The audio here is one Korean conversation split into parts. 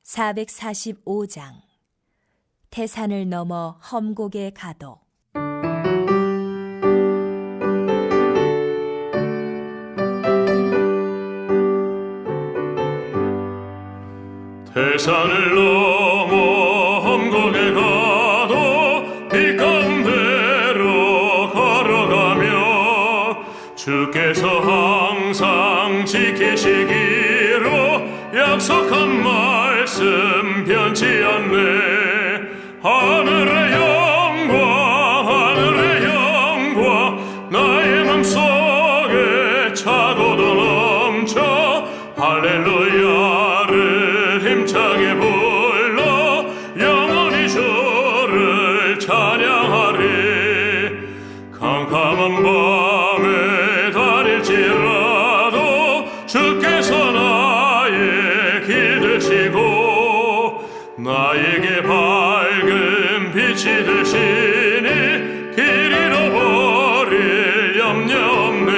445장 태산을 넘어 험곡에 가도. 태산을 넘어 험곡에 가도 빛 가운데로 걸어가며 주께서 항상 지키시기로 약속한 말씀 변치 않네. 하늘의 영광 나의 맘속에 차고도 넘쳐 할렐루야를 힘차게 불러 영원히 주를 찬양하리. 캄캄한 밤에 다닐지라도 주께서 나의 길 되시고 나에게 밝은 빛이 되시니 길 잃어버릴 염려 없네.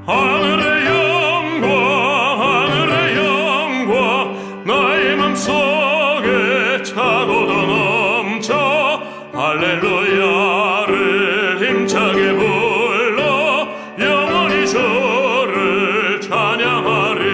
하늘의 영광 나의 맘속에 차고도 넘쳐 할렐루야를 힘차게 불러 영원히 주를 찬양하리.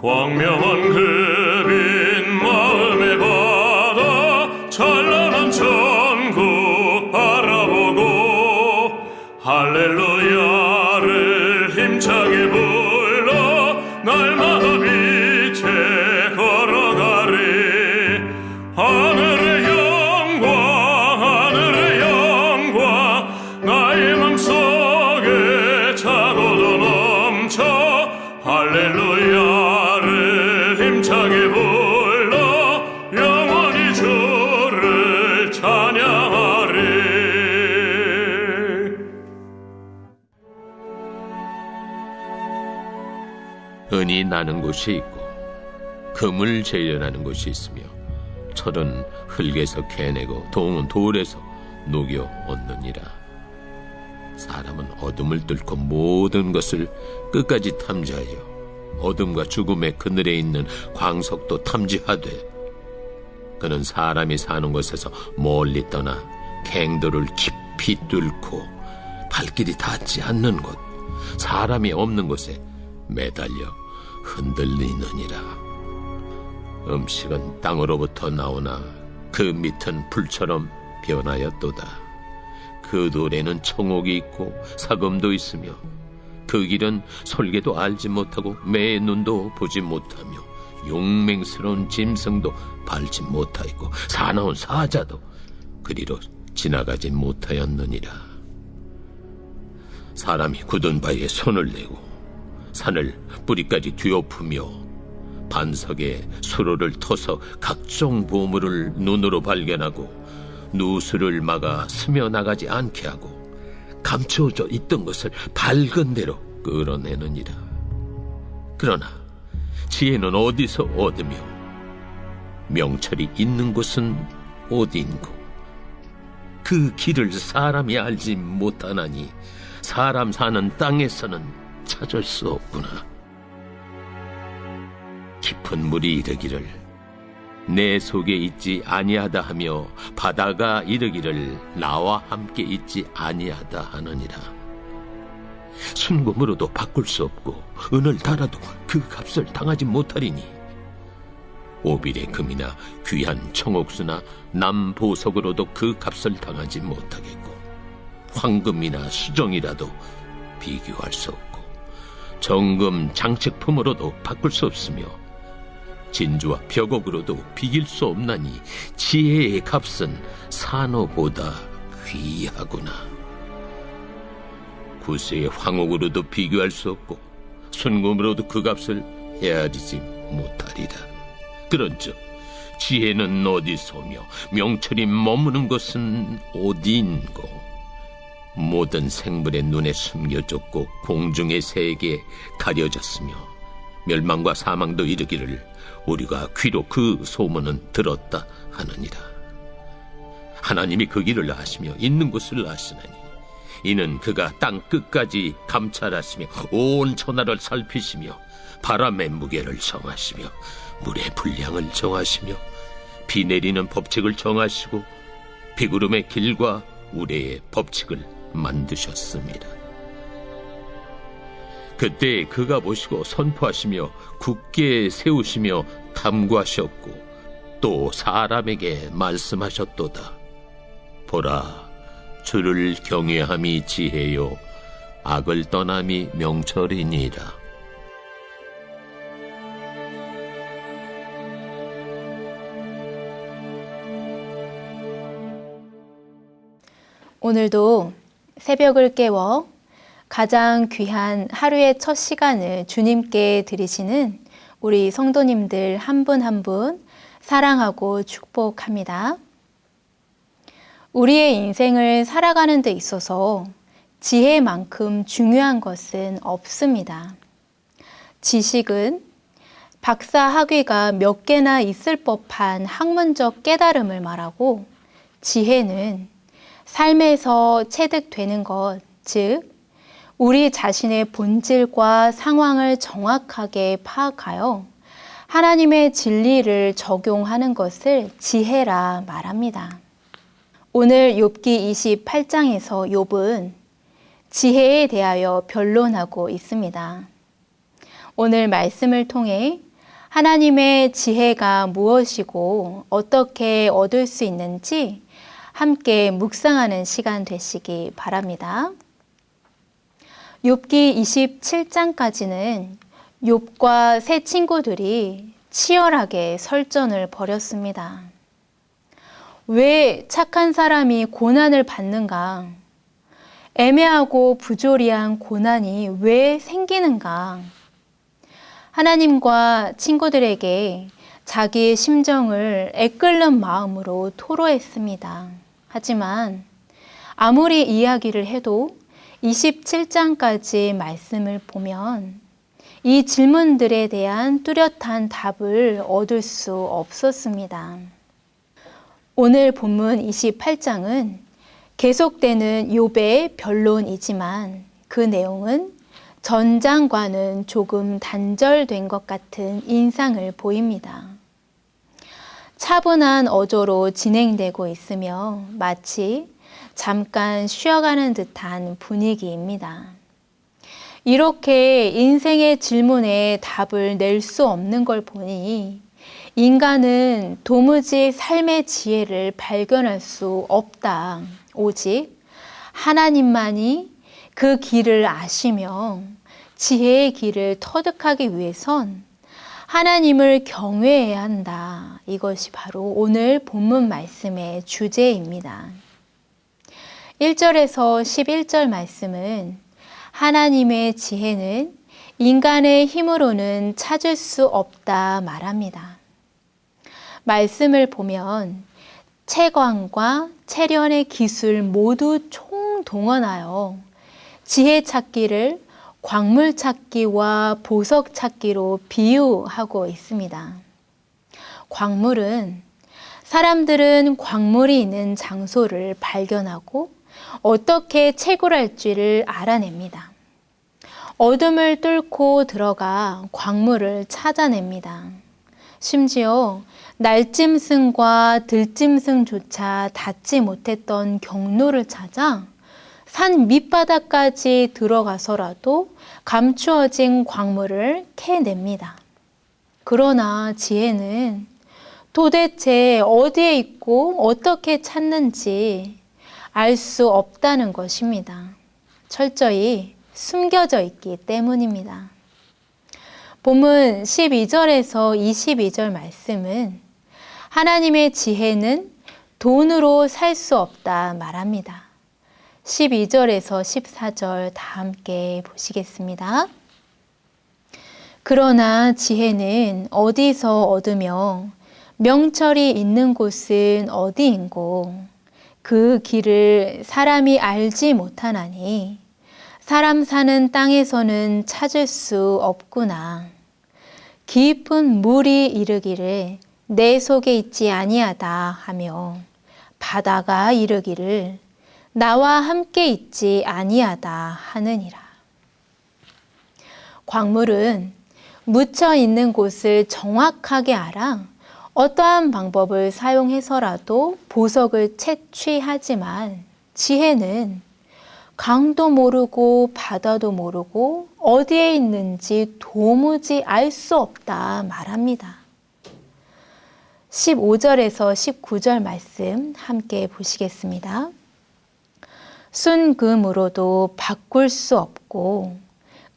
광명한 그 빛 마음의 바다 찬란한 천국 바라보고 할렐루야를 힘차게 불러 날마다 빛에 걸어가리. 하늘의 영광 나의 맘속에 차고도 넘쳐 할렐루야 힘차게 불러 영원히 주를 찬양하리. 은이 나는 곳이 있고 금을 재련하는 곳이 있으며 철은 흙에서 캐내고 동은 돌에서 녹여 얻느니라. 사람은 어둠을 뚫고 모든 것을 끝까지 탐지하여 어둠과 죽음의 그늘에 있는 광석도 탐지하되 그는 사람이 사는 곳에서 멀리 떠나 갱도를 깊이 뚫고 발길이 닿지 않는 곳 사람이 없는 곳에 매달려 흔들리느니라. 음식은 땅으로부터 나오나 그 밑은 불처럼 변하였도다. 그 돌에는 청옥이 있고 사금도 있으며 그 길은 솔개도 알지 못하고 매의 눈도 보지 못하며 용맹스러운 짐승도 밟지 못하였고 사나운 사자도 그리로 지나가지 못하였느니라. 사람이 굳은 바위에 손을 내고 산을 뿌리까지 뒤엎으며 반석에 수로를 터서 각종 보물을 눈으로 발견하고 누수를 막아 스며나가지 않게 하고 감추어져 있던 것을 밝은 대로 끌어내느니라. 그러나 지혜는 어디서 얻으며 명철이 있는 곳은 어디인고? 그 길을 사람이 알지 못하나니 사람 사는 땅에서는 찾을 수 없구나. 깊은 물이 이르기를 내 속에 있지 아니하다 하며 바다가 이르기를 나와 함께 있지 아니하다 하느니라. 순금으로도 바꿀 수 없고 은을 달아도 그 값을 당하지 못하리니 오빌의 금이나 귀한 청옥수나 남보석으로도 그 값을 당하지 못하겠고 황금이나 수정이라도 비교할 수 없고 정금 장식품으로도 바꿀 수 없으며 진주와 벽옥으로도 비길 수 없나니 지혜의 값은 산호보다 귀하구나. 구스의 황옥으로도 비교할 수 없고 순금으로도 그 값을 헤아리지 못하리라. 그런즉 지혜는 어디서며 명철이 머무는 것은 어디인고? 모든 생물의 눈에 숨겨졌고 공중의 새에게 가려졌으며 멸망과 사망도 이르기를 우리가 귀로 그 소문은 들었다 하느니라. 하나님이 그 길을 아시며 있는 곳을 아시나니 이는 그가 땅 끝까지 감찰하시며 온 천하를 살피시며 바람의 무게를 정하시며 물의 분량을 정하시며 비 내리는 법칙을 정하시고 비구름의 길과 우레의 법칙을 만드셨습니다. 그때 그가 보시고 선포하시며 굳게 세우시며 탐구하셨고 또 사람에게 말씀하셨도다. 보라, 주를 경외함이 지혜요 악을 떠남이 명철이니이다. 오늘도 새벽을 깨워 가장 귀한 하루의 첫 시간을 주님께 드리시는 우리 성도님들 한 분 한 분 사랑하고 축복합니다. 우리의 인생을 살아가는 데 있어서 지혜만큼 중요한 것은 없습니다. 지식은 박사 학위가 몇 개나 있을 법한 학문적 깨달음을 말하고, 지혜는 삶에서 체득되는 것, 즉 우리 자신의 본질과 상황을 정확하게 파악하여 하나님의 진리를 적용하는 것을 지혜라 말합니다. 오늘 욥기 28장에서 욥은 지혜에 대하여 변론하고 있습니다. 오늘 말씀을 통해 하나님의 지혜가 무엇이고 어떻게 얻을 수 있는지 함께 묵상하는 시간 되시기 바랍니다. 욥기 27장까지는 욥과 세 친구들이 치열하게 설전을 벌였습니다. 왜 착한 사람이 고난을 받는가? 애매하고 부조리한 고난이 왜 생기는가? 하나님과 친구들에게 자기의 심정을 애끓는 마음으로 토로했습니다. 하지만 아무리 이야기를 해도 27장까지 말씀을 보면 이 질문들에 대한 뚜렷한 답을 얻을 수 없었습니다. 오늘 본문 28장은 계속되는 욥의 변론이지만 그 내용은 전장과는 조금 단절된 것 같은 인상을 보입니다. 차분한 어조로 진행되고 있으며 마치 잠깐 쉬어가는 듯한 분위기입니다. 이렇게 인생의 질문에 답을 낼 수 없는 걸 보니 인간은 도무지 삶의 지혜를 발견할 수 없다. 오직 하나님만이 그 길을 아시며 지혜의 길을 터득하기 위해선 하나님을 경외해야 한다. 이것이 바로 오늘 본문 말씀의 주제입니다. 1절에서 11절 말씀은 하나님의 지혜는 인간의 힘으로는 찾을 수 없다 말합니다. 말씀을 보면 채광과 채련의 기술 모두 총동원하여 지혜 찾기를 광물 찾기와 보석 찾기로 비유하고 있습니다. 광물은 사람들은 광물이 있는 장소를 발견하고 어떻게 채굴할지를 알아냅니다. 어둠을 뚫고 들어가 광물을 찾아냅니다. 심지어 날짐승과 들짐승조차 닿지 못했던 경로를 찾아 산 밑바닥까지 들어가서라도 감추어진 광물을 캐냅니다. 그러나 지혜는 도대체 어디에 있고 어떻게 찾는지 알 수 없다는 것입니다. 철저히 숨겨져 있기 때문입니다. 본문 12절에서 22절 말씀은 하나님의 지혜는 돈으로 살 수 없다 말합니다. 12절에서 14절 다 함께 보시겠습니다. 그러나 지혜는 어디서 얻으며 명철이 있는 곳은 어디인고 그 길을 사람이 알지 못하나니 사람 사는 땅에서는 찾을 수 없구나. 깊은 물이 이르기를 내 속에 있지 아니하다 하며 바다가 이르기를 나와 함께 있지 아니하다 하느니라. 광물은 묻혀 있는 곳을 정확하게 알아 어떠한 방법을 사용해서라도 보석을 채취하지만 지혜는 강도 모르고 바다도 모르고 어디에 있는지 도무지 알 수 없다 말합니다. 15절에서 19절 말씀 함께 보시겠습니다. 순금으로도 바꿀 수 없고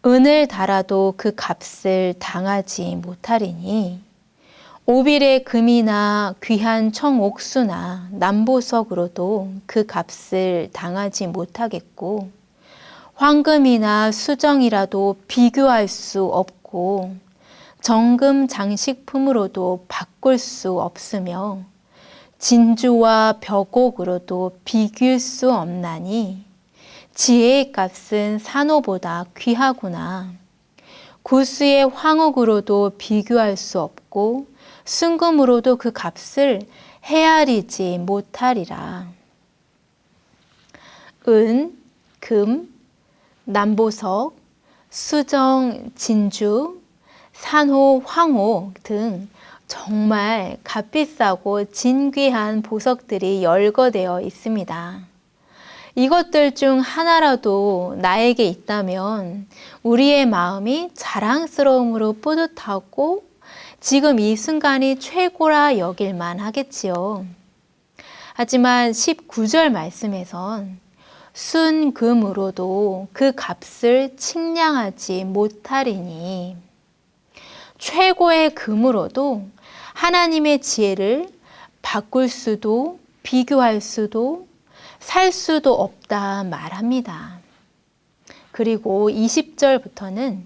은을 달아도 그 값을 당하지 못하리니 오빌의 금이나 귀한 청옥수나 남보석으로도 그 값을 당하지 못하겠고 황금이나 수정이라도 비교할 수 없고 정금 장식품으로도 바꿀 수 없으며 진주와 벽옥으로도 비길 수 없나니 지혜의 값은 산호보다 귀하구나. 구스의 황옥으로도 비교할 수 없고 순금으로도 그 값을 헤아리지 못하리라. 은, 금, 남보석, 수정, 진주, 산호, 황옥 등 정말 값비싸고 진귀한 보석들이 열거되어 있습니다. 이것들 중 하나라도 나에게 있다면 우리의 마음이 자랑스러움으로 뿌듯하고 지금 이 순간이 최고라 여길만 하겠지요. 하지만 19절 말씀에선 순금으로도 그 값을 측량하지 못하리니 최고의 금으로도 하나님의 지혜를 바꿀 수도 비교할 수도 살 수도 없다 말합니다. 그리고 20절부터는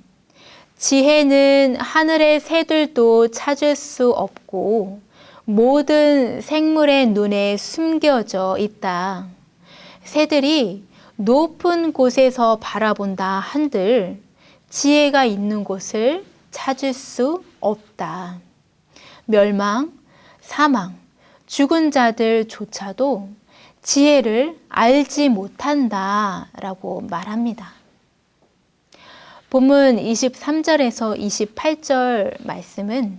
지혜는 하늘의 새들도 찾을 수 없고 모든 생물의 눈에 숨겨져 있다. 새들이 높은 곳에서 바라본다 한들 지혜가 있는 곳을 찾을 수 없다. 멸망, 사망, 죽은 자들조차도 지혜를 알지 못한다라고 말합니다. 본문 23절에서 28절 말씀은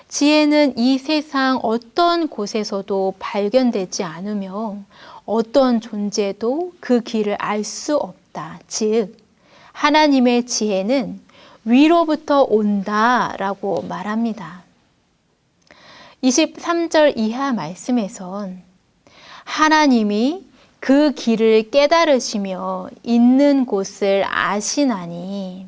지혜는 이 세상 어떤 곳에서도 발견되지 않으며 어떤 존재도 그 길을 알 수 없다. 즉, 하나님의 지혜는 위로부터 온다라고 말합니다. 23절 이하 말씀에선 하나님이 그 길을 깨달으시며 있는 곳을 아시나니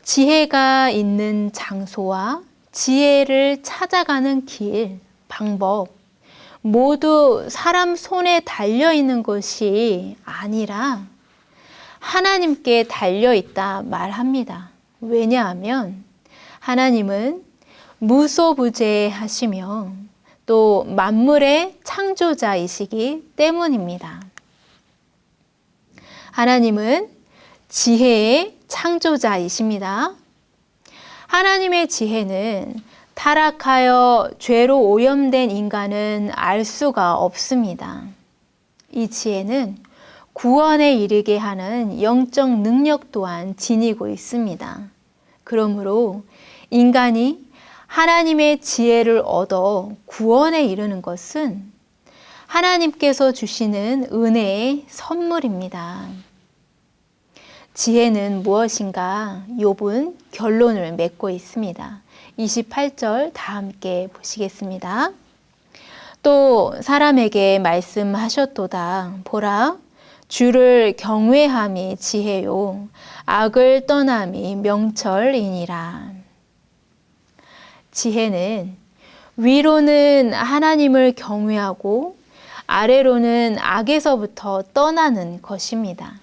지혜가 있는 장소와 지혜를 찾아가는 길, 방법 모두 사람 손에 달려있는 것이 아니라 하나님께 달려있다 말합니다. 왜냐하면 하나님은 무소부재하시며 또 만물의 창조자이시기 때문입니다. 하나님은 지혜의 창조자이십니다. 하나님의 지혜는 타락하여 죄로 오염된 인간은 알 수가 없습니다. 이 지혜는 구원에 이르게 하는 영적 능력 또한 지니고 있습니다. 그러므로 인간이 하나님의 지혜를 얻어 구원에 이르는 것은 하나님께서 주시는 은혜의 선물입니다. 지혜는 무엇인가? 욥은 결론을 맺고 있습니다. 28절 다 함께 보시겠습니다. 또 사람에게 말씀하셨도다. 보라, 주를 경외함이 지혜요, 악을 떠남이 명철이니라. 지혜는 위로는 하나님을 경외하고 아래로는 악에서부터 떠나는 것입니다.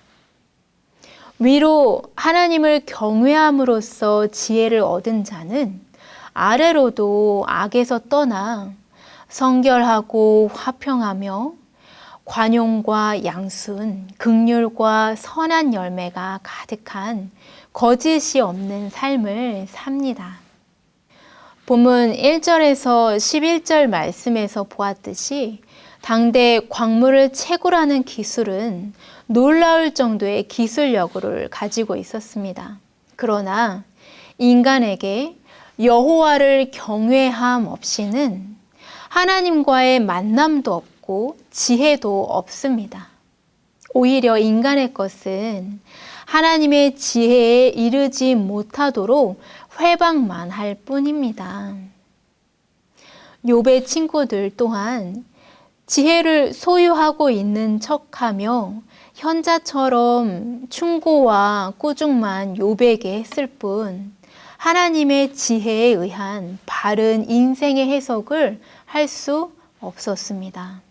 위로 하나님을 경외함으로써 지혜를 얻은 자는 아래로도 악에서 떠나 성결하고 화평하며 관용과 양순, 긍휼과 선한 열매가 가득한 거짓이 없는 삶을 삽니다. 본문 1절에서 11절 말씀에서 보았듯이 당대 광물을 채굴하는 기술은 놀라울 정도의 기술력을 가지고 있었습니다. 그러나 인간에게 여호와를 경외함 없이는 하나님과의 만남도 없고 지혜도 없습니다. 오히려 인간의 것은 하나님의 지혜에 이르지 못하도록 회방만 할 뿐입니다. 욥의 친구들 또한 지혜를 소유하고 있는 척하며 현자처럼 충고와 꾸중만 욥에게 했을 뿐 하나님의 지혜에 의한 바른 인생의 해석을 할 수 없었습니다.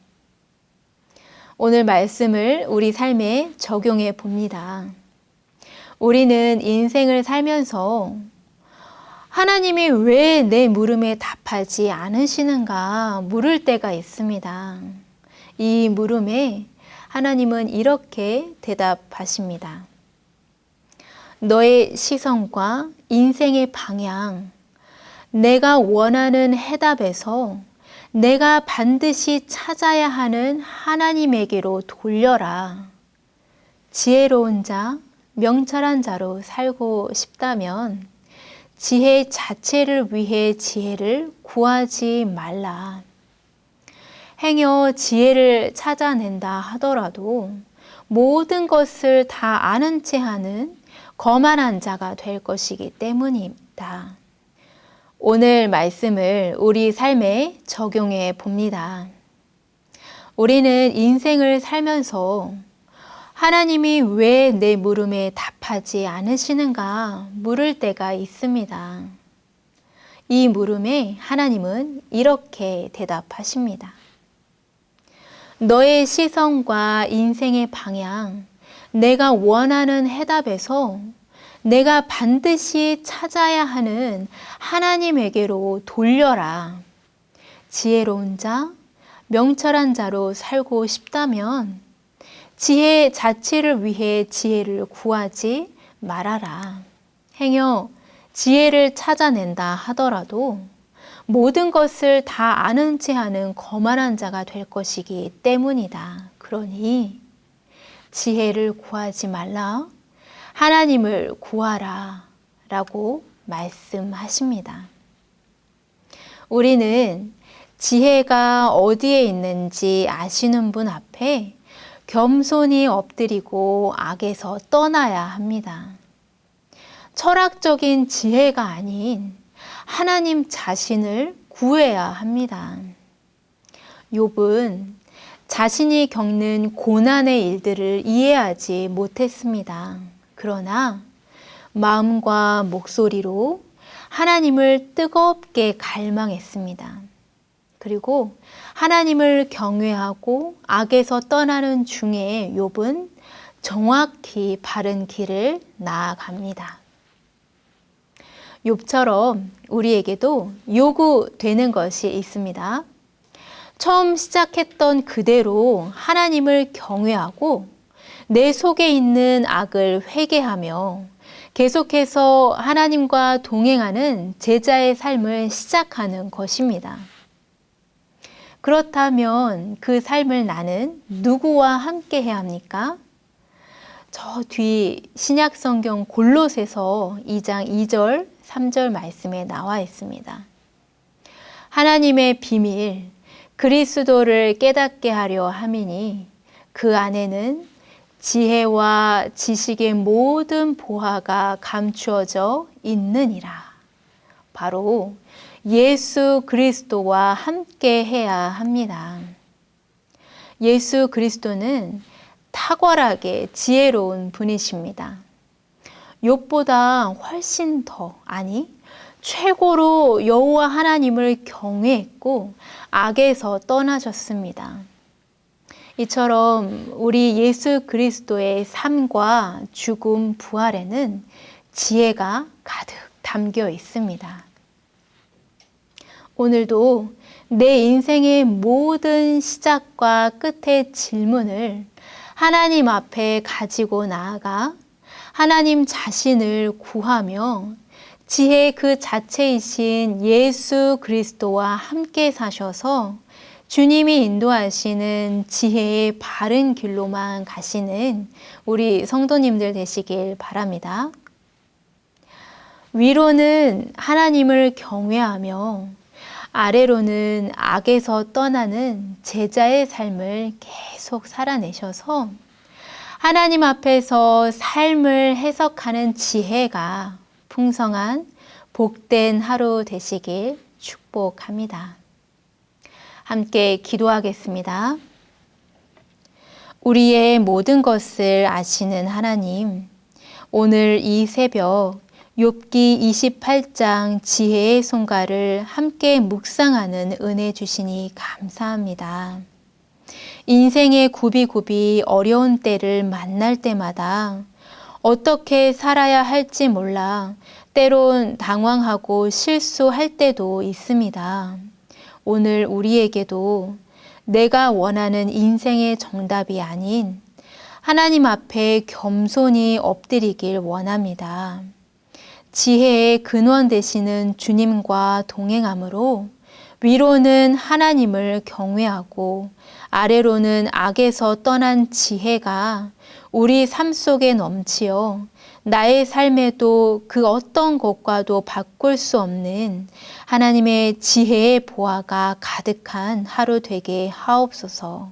오늘 말씀을 우리 삶에 적용해 봅니다. 우리는 인생을 살면서 하나님이 왜 내 물음에 답하지 않으시는가 물을 때가 있습니다. 이 물음에 하나님은 이렇게 대답하십니다. 너의 시선과 인생의 방향, 내가 원하는 해답에서 내가 반드시 찾아야 하는 하나님에게로 돌려라. 지혜로운 자, 명철한 자로 살고 싶다면 지혜 자체를 위해 지혜를 구하지 말라. 행여 지혜를 찾아낸다 하더라도 모든 것을 다 아는 채 하는 거만한 자가 될 것이기 때문이다. 오늘 말씀을 우리 삶에 적용해 봅니다. 우리는 인생을 살면서 하나님이 왜 내 물음에 답하지 않으시는가 물을 때가 있습니다. 이 물음에 하나님은 이렇게 대답하십니다. 너의 시선과 인생의 방향, 내가 원하는 해답에서 내가 반드시 찾아야 하는 하나님에게로 돌려라. 지혜로운 자, 명철한 자로 살고 싶다면 지혜 자체를 위해 지혜를 구하지 말아라. 행여 지혜를 찾아낸다 하더라도 모든 것을 다 아는 채 하는 거만한 자가 될 것이기 때문이다. 그러니 지혜를 구하지 말라. 하나님을 구하라 라고 말씀하십니다. 우리는 지혜가 어디에 있는지 아시는 분 앞에 겸손히 엎드리고 악에서 떠나야 합니다. 철학적인 지혜가 아닌 하나님 자신을 구해야 합니다. 욥은 자신이 겪는 고난의 일들을 이해하지 못했습니다. 그러나 마음과 목소리로 하나님을 뜨겁게 갈망했습니다. 그리고 하나님을 경외하고 악에서 떠나는 중에 욥은 정확히 바른 길을 나아갑니다. 욥처럼 우리에게도 요구되는 것이 있습니다. 처음 시작했던 그대로 하나님을 경외하고 내 속에 있는 악을 회개하며 계속해서 하나님과 동행하는 제자의 삶을 시작하는 것입니다. 그렇다면 그 삶을 나는 누구와 함께 해야 합니까? 저 뒤 신약성경 골로새서 2장 2절, 3절 말씀에 나와 있습니다. 하나님의 비밀, 그리스도를 깨닫게 하려 함이니 그 안에는 지혜와 지식의 모든 보화가 감추어져 있느니라. 바로 예수 그리스도와 함께 해야 합니다. 예수 그리스도는 탁월하게 지혜로운 분이십니다. 욥보다 훨씬 더, 아니 최고로 여호와 하나님을 경외했고 악에서 떠나셨습니다. 이처럼 우리 예수 그리스도의 삶과 죽음, 부활에는 지혜가 가득 담겨 있습니다. 오늘도 내 인생의 모든 시작과 끝의 질문을 하나님 앞에 가지고 나아가 하나님 자신을 구하며 지혜 그 자체이신 예수 그리스도와 함께 사셔서 주님이 인도하시는 지혜의 바른 길로만 가시는 우리 성도님들 되시길 바랍니다. 위로는 하나님을 경외하며 아래로는 악에서 떠나는 제자의 삶을 계속 살아내셔서 하나님 앞에서 삶을 해석하는 지혜가 풍성한 복된 하루 되시길 축복합니다. 함께 기도하겠습니다. 우리의 모든 것을 아시는 하나님, 오늘 이 새벽 욥기 28장 지혜의 손가를 함께 묵상하는 은혜 주시니 감사합니다. 인생의 굽이굽이 어려운 때를 만날 때마다 어떻게 살아야 할지 몰라 때론 당황하고 실수할 때도 있습니다. 오늘 우리에게도 내가 원하는 인생의 정답이 아닌 하나님 앞에 겸손히 엎드리길 원합니다. 지혜의 근원 되시는 주님과 동행함으로 위로는 하나님을 경외하고 아래로는 악에서 떠난 지혜가 우리 삶 속에 넘치어 나의 삶에도 그 어떤 것과도 바꿀 수 없는 하나님의 지혜의 보화가 가득한 하루 되게 하옵소서.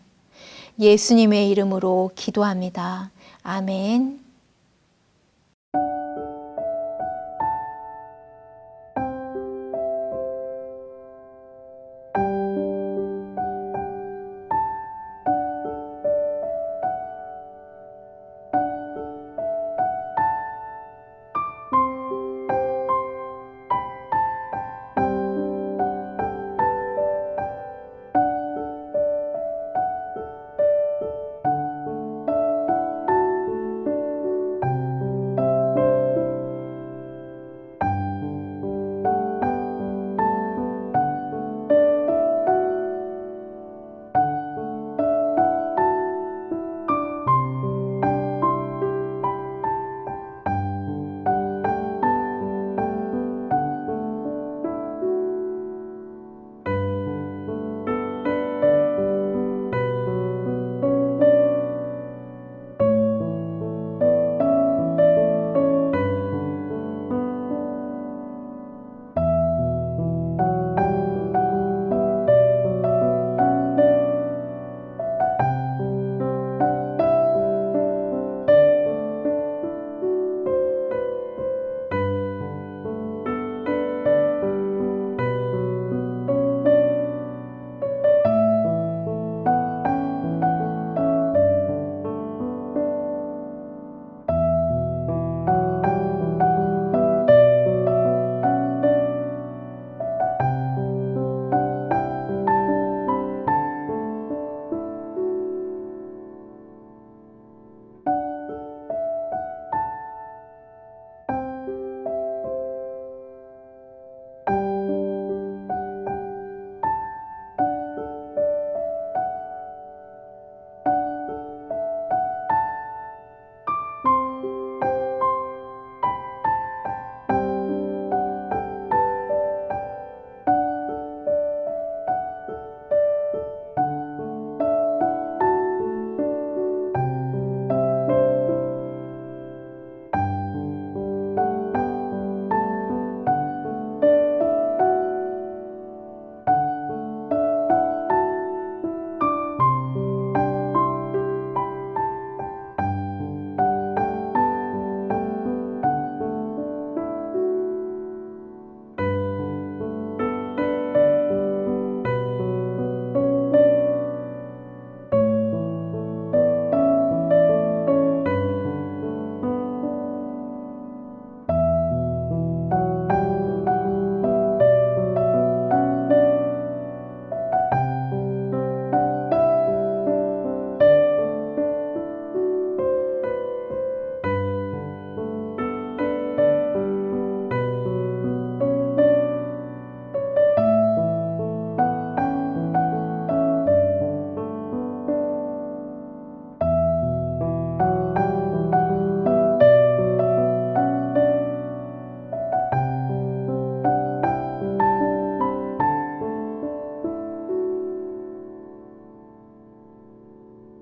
예수님의 이름으로 기도합니다. 아멘.